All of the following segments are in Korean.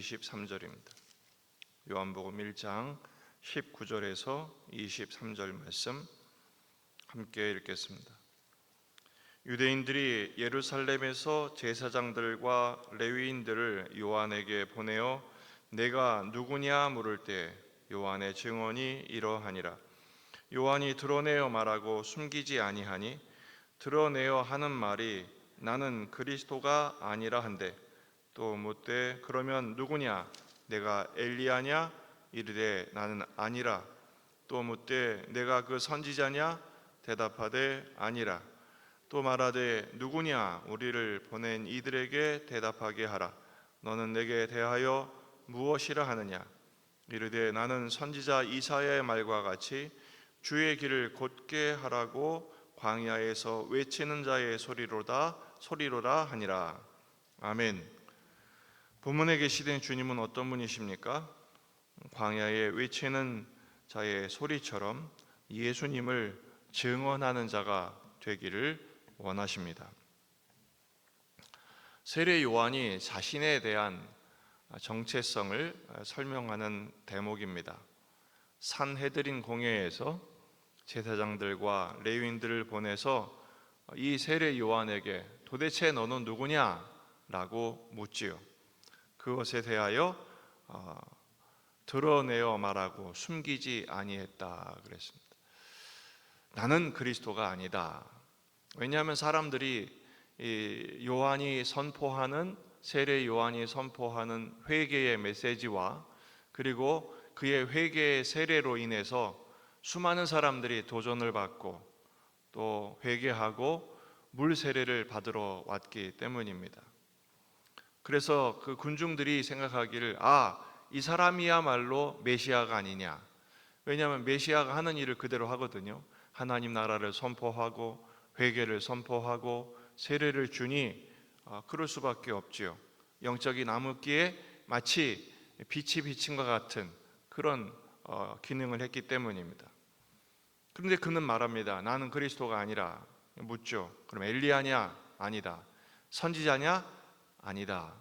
23절입니다. 요한복음 1장 19절에서 23절 말씀 함께 읽겠습니다. 유대인들이 예루살렘에서 제사장들과 레위인들을 요한에게 보내어 내가 누구냐 물을 때 요한의 증언이 이러하니라. 요한이 드러내어 말하고 숨기지 아니하니 드러내어 하는 말이 나는 그리스도가 아니라 한데 또 묻되 그러면 누구냐 내가 엘리야냐 이르되 나는 아니라 또 묻되 내가 그 선지자냐 대답하되 아니라 또 말하되 누구냐 우리를 보낸 이들에게 대답하게 하라. 너는 내게 대하여 무엇이라 하느냐 이르되 나는 선지자 이사야의 말과 같이 주의 길을 곧게 하라고 광야에서 외치는 자의 소리로라 하니라. 아멘. 본문에 계시된 주님은 어떤 분이십니까? 광야에 외치는 자의 소리처럼 예수님을 증언하는 자가 되기를 원하십니다. 세례 요한이 자신에 대한 정체성을 설명하는 대목입니다. 산헤드린 공회에서 제사장들과 레위인들을 보내서 이 세례 요한에게 도대체 너는 누구냐? 라고 묻지요. 그것에 대하여 드러내어 말하고 숨기지 아니했다 그랬습니다. 나는 그리스도가 아니다. 왜냐하면 사람들이 요한이 선포하는 세례 요한이 선포하는 회개의 메시지와 그리고 그의 회개의 세례로 인해서 수많은 사람들이 도전을 받고 또 회개하고 물 세례를 받으러 왔기 때문입니다. 그래서 그 군중들이 생각하기를 이 사람이야말로 메시아가 아니냐. 왜냐하면 메시아가 하는 일을 그대로 하거든요. 하나님 나라를 선포하고 회개를 선포하고 세례를 주니 그럴 수밖에 없지요. 영적인 암흑기에 마치 빛이 비친 것 같은 그런 기능을 했기 때문입니다. 그런데 그는 말합니다. 나는 그리스도가 아니라. 묻죠. 그럼 엘리야냐? 아니다. 선지자냐? 아니다.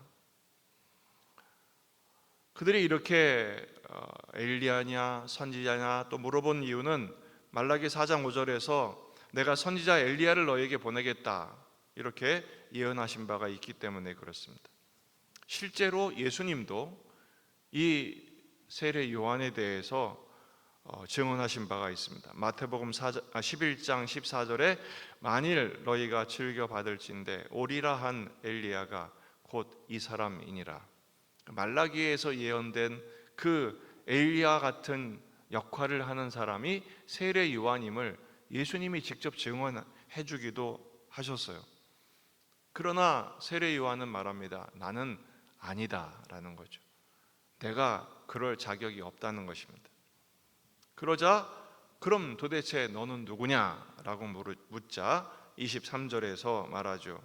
그들이 이렇게 엘리야냐 선지자냐 또 물어본 이유는 말라기 4장 5절에서 내가 선지자 엘리야를 너에게 보내겠다 이렇게 예언하신 바가 있기 때문에 그렇습니다. 실제로 예수님도 이 세례 요한에 대해서 증언하신 바가 있습니다. 마태복음 11장 14절에 만일 너희가 즐겨 받을진대 오리라 한 엘리야가 곧 이 사람이니라. 말라기에서 예언된 그 엘리야 같은 역할을 하는 사람이 세례 요한임을 예수님이 직접 증언해 주기도 하셨어요. 그러나 세례 요한은 말합니다. 나는 아니다 라는 거죠. 내가 그럴 자격이 없다는 것입니다. 그러자 그럼 도대체 너는 누구냐 라고 묻자 23절에서 말하죠.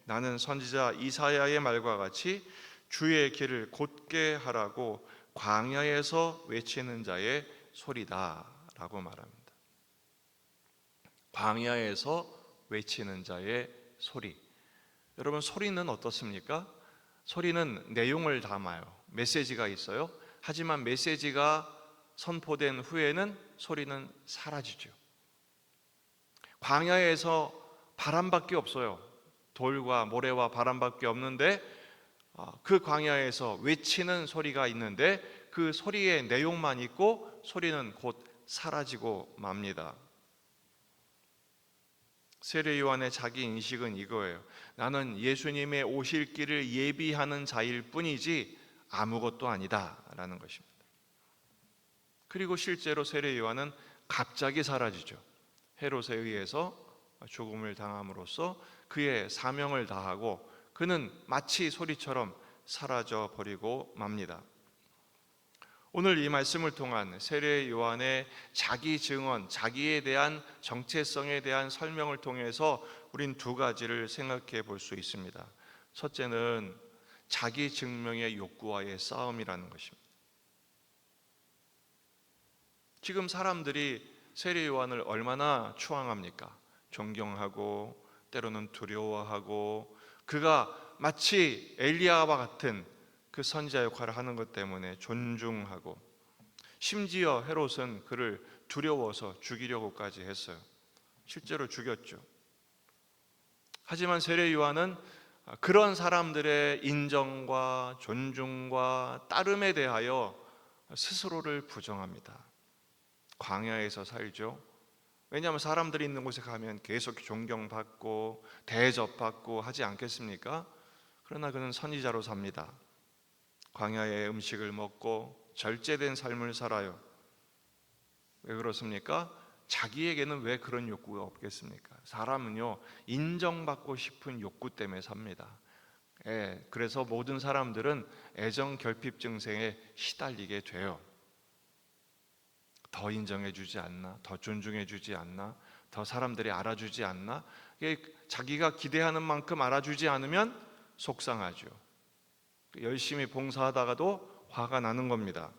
나는 선지자 이사야의 말과 같이 주의 길을 곧게 하라고 광야에서 외치는 자의 소리다 라고 말합니다. 광야에서 외치는 자의 소리. 여러분 소리는 어떻습니까? 소리는 내용을 담아요. 메시지가 있어요. 하지만 메시지가 선포된 후에는 소리는 사라지죠. 광야에서 바람밖에 없어요. 돌과 모래와 바람밖에 없는데 그 광야에서 외치는 소리가 있는데 그 소리의 내용만 있고 소리는 곧 사라지고 맙니다. 세례 요한의 자기 인식은 이거예요. 나는 예수님의 오실 길을 예비하는 자일 뿐이지 아무것도 아니다 라는 것입니다. 그리고 실제로 세례 요한은 갑자기 사라지죠. 헤롯에 의해서 죽음을 당함으로써 그의 사명을 다하고 그는 마치 소리처럼 사라져 버리고 맙니다. 오늘 이 말씀을 통한 세례 요한의 자기 증언, 자기에 대한 정체성에 대한 설명을 통해서 우린 두 가지를 생각해 볼 수 있습니다. 첫째는 자기 증명의 욕구와의 싸움이라는 것입니다. 지금 사람들이 세례 요한을 얼마나 추앙합니까? 존경하고 때로는 두려워하고 그가 마치 엘리야와 같은 그 선지자 역할을 하는 것 때문에 존중하고, 심지어 헤롯은 그를 두려워서 죽이려고까지 했어요. 실제로 죽였죠. 하지만 세례 요한은 그런 사람들의 인정과 존중과 따름에 대하여 스스로를 부정합니다. 광야에서 살죠. 왜냐하면 사람들이 있는 곳에 가면 계속 존경받고 대접받고 하지 않겠습니까? 그러나 그는 선지자로 삽니다. 광야의 음식을 먹고 절제된 삶을 살아요. 왜 그렇습니까? 자기에게는 왜 그런 욕구가 없겠습니까? 사람은요, 인정받고 싶은 욕구 때문에 삽니다. 그래서 모든 사람들은 애정 결핍 증세에 시달리게 돼요. 더 인정해주지 않나? 더 존중해주지 않나? 더 사람들이 알아주지 않나? 자기가 기대하는 만큼 알아주지 않으면 속상하죠. 열심히 봉사하다가도 화가 나는 겁니다.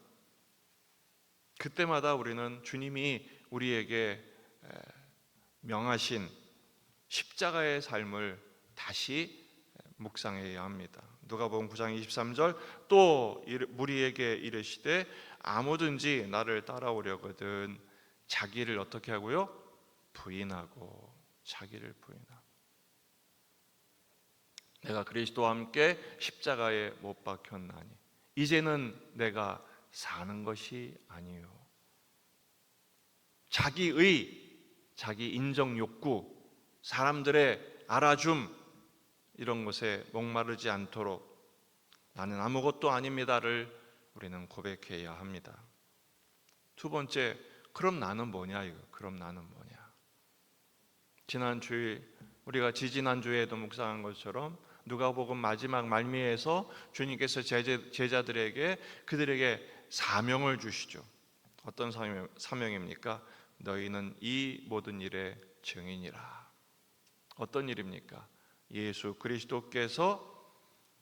그때마다 우리는 주님이 우리에게 명하신 십자가의 삶을 다시 묵상해야 합니다. 누가복음 9장 23절, 또 무리에게 이르시되 아무든지 나를 따라오려거든 자기를 어떻게 하고요? 부인하고, 자기를 부인하고. 내가 그리스도와 함께 십자가에 못 박혔나니 이제는 내가 사는 것이 아니요, 자기 인정 욕구, 사람들의 알아줌, 이런 것에 목마르지 않도록 나는 아무것도 아닙니다를 우리는 고백해야 합니다. 두 번째, 그럼 나는 뭐냐? 그럼 나는 뭐냐? 우리가 지지난주에도 묵상한 것처럼 누가복음 마지막 말미에서 주님께서 제자들에게 그들에게 사명을 주시죠. 어떤 사명입니까? 너희는 이 모든 일의 증인이라. 어떤 일입니까? 예수 그리스도께서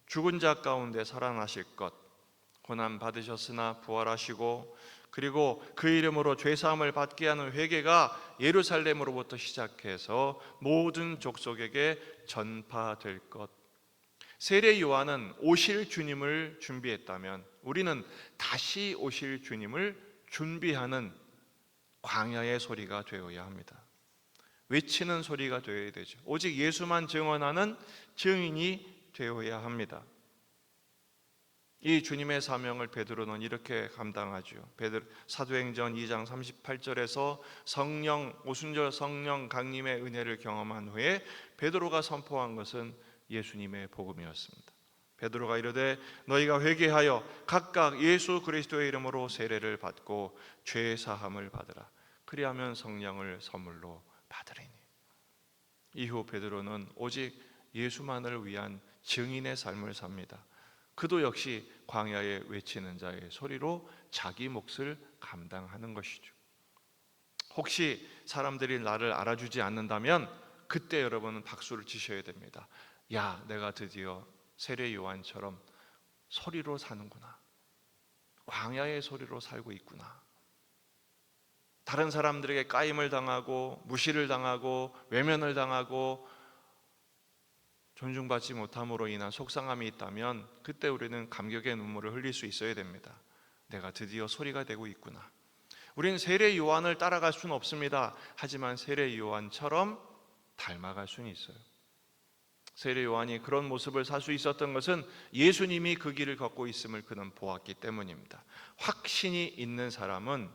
죽은 자 가운데 살아나실 것, 고난 받으셨으나 부활하시고, 그리고 그 이름으로 죄사함을 받게 하는 회개가 예루살렘으로부터 시작해서 모든 족속에게 전파될 것. 세례 요한은 오실 주님을 준비했다면 우리는 다시 오실 주님을 준비하는 광야의 소리가 되어야 합니다. 외치는 소리가 되어야 되죠. 오직 예수만 증언하는 증인이 되어야 합니다. 이 주님의 사명을 베드로는 이렇게 감당하죠. 사도행전 2장 38절에서 오순절 성령 강림의 은혜를 경험한 후에 베드로가 선포한 것은 예수님의 복음이었습니다. 베드로가 이르되 너희가 회개하여 각각 예수 그리스도의 이름으로 세례를 받고 죄 사함을 받으라. 그리하면 성령을 선물로 받으리니. 이후 베드로는 오직 예수만을 위한 증인의 삶을 삽니다. 그도 역시 광야에 외치는 자의 소리로 자기 몫을 감당하는 것이죠. 혹시 사람들이 나를 알아주지 않는다면 그때 여러분은 박수를 치셔야 됩니다. 야, 내가 드디어 세례 요한처럼 소리로 사는구나. 광야의 소리로 살고 있구나. 다른 사람들에게 까임을 당하고 무시를 당하고 외면을 당하고 존중받지 못함으로 인한 속상함이 있다면 그때 우리는 감격의 눈물을 흘릴 수 있어야 됩니다. 내가 드디어 소리가 되고 있구나. 우리는 세례 요한을 따라갈 수는 없습니다. 하지만 세례 요한처럼 닮아갈 수는 있어요. 세례 요한이 그런 모습을 살 수 있었던 것은 예수님이 그 길을 걷고 있음을 그는 보았기 때문입니다. 확신이 있는 사람은,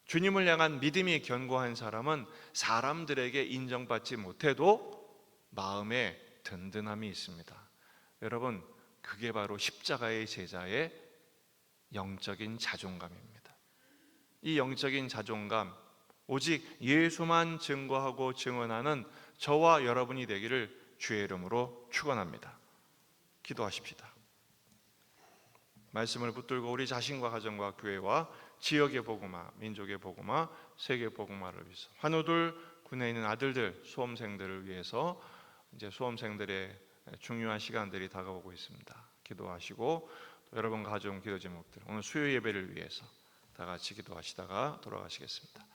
주님을 향한 믿음이 견고한 사람은 사람들에게 인정받지 못해도 마음에 든든함이 있습니다. 여러분, 그게 바로 십자가의 제자의 영적인 자존감입니다. 이 영적인 자존감, 오직 예수만 증거하고 증언하는 저와 여러분이 되기를 주의 이름으로 축원합니다. 기도하십시다. 말씀을 붙들고 우리 자신과 가정과 교회와 지역의 복음화, 민족의 복음화, 세계 복음화를 위해서 환우들, 군에 있는 아들들, 수험생들을 위해서 이제 수험생들의 중요한 시간들이 다가오고 있습니다. 기도하시고 여러분 가정 기도 제목들, 오늘 수요 예배를 위해서 다 같이 기도하시다가 돌아가시겠습니다.